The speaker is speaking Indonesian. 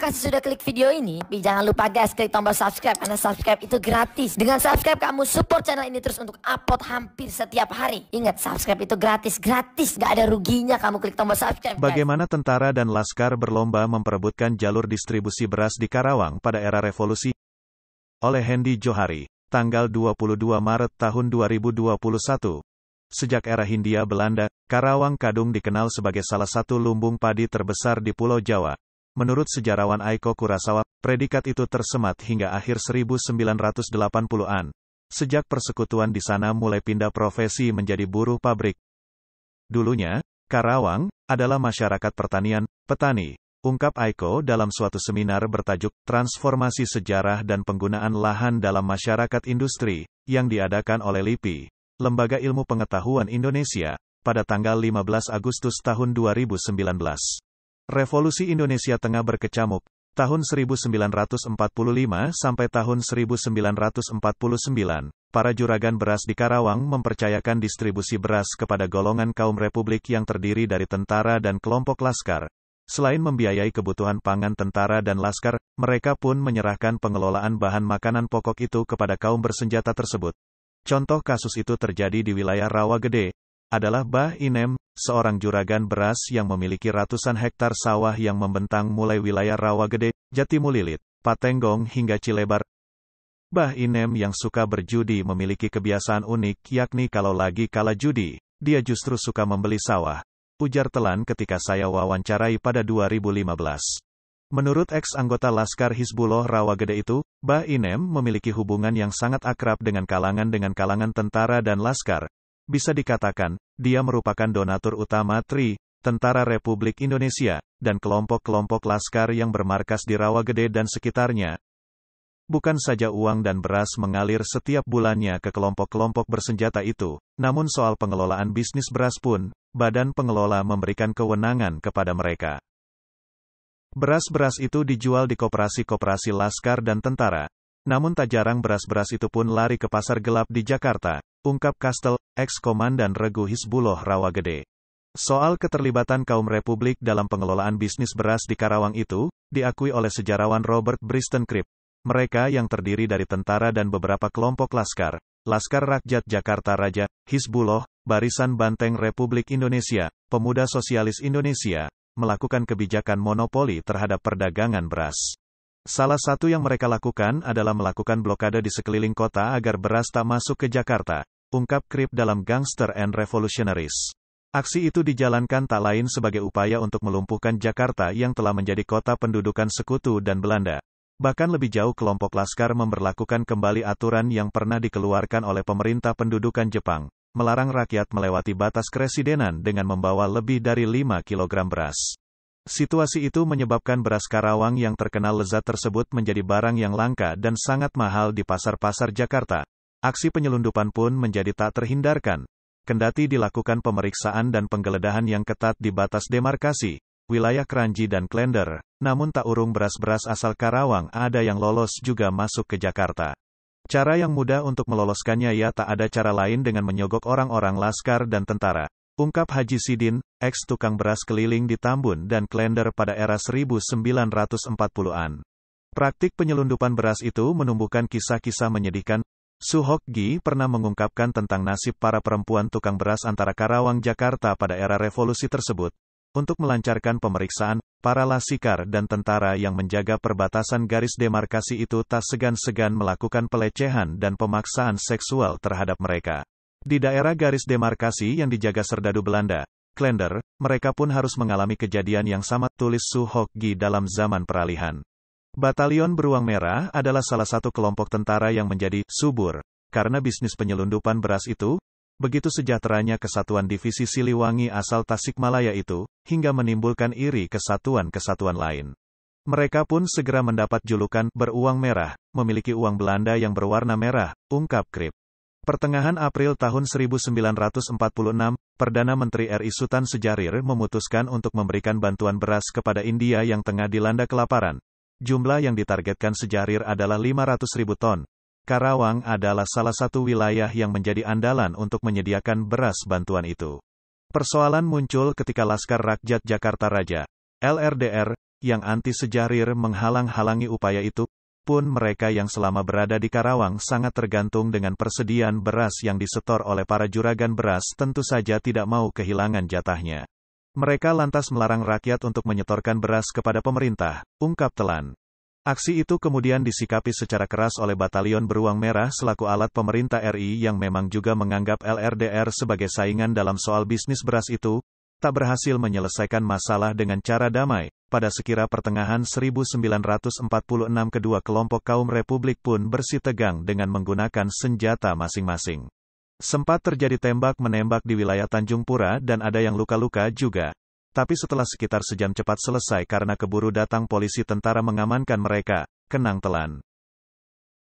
kasih sudah klik video ini. Tapi jangan lupa guys, klik tombol subscribe karena subscribe itu gratis. Dengan subscribe kamu support channel ini terus untuk upload hampir setiap hari. Ingat, subscribe itu gratis, gak ada ruginya kamu klik tombol subscribe. Bagaimana tentara dan laskar berlomba memperebutkan jalur distribusi beras di Karawang pada era revolusi? Oleh Hendy Johari, tanggal 22 Maret tahun 2021. Sejak era Hindia Belanda, Karawang Kadung dikenal sebagai salah satu lumbung padi terbesar di Pulau Jawa. Menurut sejarawan Aiko Kurosawa, predikat itu tersemat hingga akhir 1980-an. Sejak persekutuan di sana mulai pindah profesi menjadi buruh pabrik. Dulunya, Karawang adalah masyarakat pertanian, petani. Ungkap Aiko dalam suatu seminar bertajuk Transformasi Sejarah dan Penggunaan Lahan dalam Masyarakat Industri, yang diadakan oleh LIPI, Lembaga Ilmu Pengetahuan Indonesia, pada tanggal 15 Agustus tahun 2019. Revolusi Indonesia tengah berkecamuk, tahun 1945 sampai tahun 1949, para juragan beras di Karawang mempercayakan distribusi beras kepada golongan kaum republik yang terdiri dari tentara dan kelompok laskar. Selain membiayai kebutuhan pangan tentara dan laskar, mereka pun menyerahkan pengelolaan bahan makanan pokok itu kepada kaum bersenjata tersebut. Contoh kasus itu terjadi di wilayah Rawagede, adalah Bah Inem, seorang juragan beras yang memiliki ratusan hektar sawah yang membentang mulai wilayah Rawagede, Jatimulilit, Patenggong hingga Cilebar. Bah Inem yang suka berjudi memiliki kebiasaan unik, yakni kalau lagi kalah judi, dia justru suka membeli sawah. Ujar Telan ketika saya wawancarai pada 2015. Menurut ex-anggota Laskar Hizbullah Rawagede itu, Bah Inem memiliki hubungan yang sangat akrab dengan kalangan tentara dan laskar. Bisa dikatakan, dia merupakan donatur utama TRI, Tentara Republik Indonesia, dan kelompok-kelompok laskar yang bermarkas di Rawagede dan sekitarnya. Bukan saja uang dan beras mengalir setiap bulannya ke kelompok-kelompok bersenjata itu, namun soal pengelolaan bisnis beras pun, badan pengelola memberikan kewenangan kepada mereka. Beras-beras itu dijual di koperasi-koperasi laskar dan tentara. Namun tak jarang beras-beras itu pun lari ke pasar gelap di Jakarta, ungkap Kastel, ex-komandan Regu Hizbullah Rawagede. Soal keterlibatan kaum republik dalam pengelolaan bisnis beras di Karawang itu, diakui oleh sejarawan Robert Briston Cribb. Mereka yang terdiri dari tentara dan beberapa kelompok laskar, Laskar Rakyat Jakarta Raja, Hizbullah, Barisan Banteng Republik Indonesia, Pemuda Sosialis Indonesia, melakukan kebijakan monopoli terhadap perdagangan beras. Salah satu yang mereka lakukan adalah melakukan blokade di sekeliling kota agar beras tak masuk ke Jakarta, ungkap Cribb dalam Gangster and Revolutionaries. Aksi itu dijalankan tak lain sebagai upaya untuk melumpuhkan Jakarta yang telah menjadi kota pendudukan Sekutu dan Belanda. Bahkan lebih jauh kelompok laskar memberlakukan kembali aturan yang pernah dikeluarkan oleh pemerintah pendudukan Jepang, melarang rakyat melewati batas keresidenan dengan membawa lebih dari 5 kg beras. Situasi itu menyebabkan beras Karawang yang terkenal lezat tersebut menjadi barang yang langka dan sangat mahal di pasar-pasar Jakarta. Aksi penyelundupan pun menjadi tak terhindarkan. Kendati dilakukan pemeriksaan dan penggeledahan yang ketat di batas demarkasi, wilayah Kranji dan Klender, namun tak urung beras-beras asal Karawang ada yang lolos juga masuk ke Jakarta. Cara yang mudah untuk meloloskannya tak ada cara lain dengan menyogok orang-orang laskar dan tentara. Ungkap Haji Sidin, ex-tukang beras keliling di Tambun dan Klender pada era 1940-an. Praktik penyelundupan beras itu menumbuhkan kisah-kisah menyedihkan. Suhok Gi pernah mengungkapkan tentang nasib para perempuan tukang beras antara Karawang Jakarta pada era revolusi tersebut. Untuk melancarkan pemeriksaan, para laskar dan tentara yang menjaga perbatasan garis demarkasi itu tak segan-segan melakukan pelecehan dan pemaksaan seksual terhadap mereka. Di daerah garis demarkasi yang dijaga serdadu Belanda, Klender, mereka pun harus mengalami kejadian yang sama, tulis Suhok Gi dalam zaman peralihan. Batalion Beruang Merah adalah salah satu kelompok tentara yang menjadi subur karena bisnis penyelundupan beras itu. Begitu sejahteranya kesatuan divisi Siliwangi asal Tasikmalaya itu, hingga menimbulkan iri kesatuan-kesatuan lain. Mereka pun segera mendapat julukan beruang merah, memiliki uang Belanda yang berwarna merah, ungkap Cribb. Pertengahan April tahun 1946, Perdana Menteri RI Sutan Sejarir memutuskan untuk memberikan bantuan beras kepada India yang tengah dilanda kelaparan. Jumlah yang ditargetkan Sejarir adalah 500.000 ton. Karawang adalah salah satu wilayah yang menjadi andalan untuk menyediakan beras bantuan itu. Persoalan muncul ketika Laskar Rakyat Jakarta Raja, LRDR, yang anti-Sejahrir menghalang-halangi upaya itu, pun mereka yang selama berada di Karawang sangat tergantung dengan persediaan beras yang disetor oleh para juragan beras tentu saja tidak mau kehilangan jatahnya. Mereka lantas melarang rakyat untuk menyetorkan beras kepada pemerintah, ungkap Telan. Aksi itu kemudian disikapi secara keras oleh Batalion Beruang Merah selaku alat pemerintah RI yang memang juga menganggap LRDR sebagai saingan dalam soal bisnis beras itu, tak berhasil menyelesaikan masalah dengan cara damai. Pada sekira pertengahan 1946 kedua kelompok kaum Republik pun bersitegang dengan menggunakan senjata masing-masing. Sempat terjadi tembak-menembak di wilayah Tanjung Pura dan ada yang luka-luka juga. Tapi setelah sekitar sejam cepat selesai karena keburu datang polisi tentara mengamankan mereka, kenang Telan.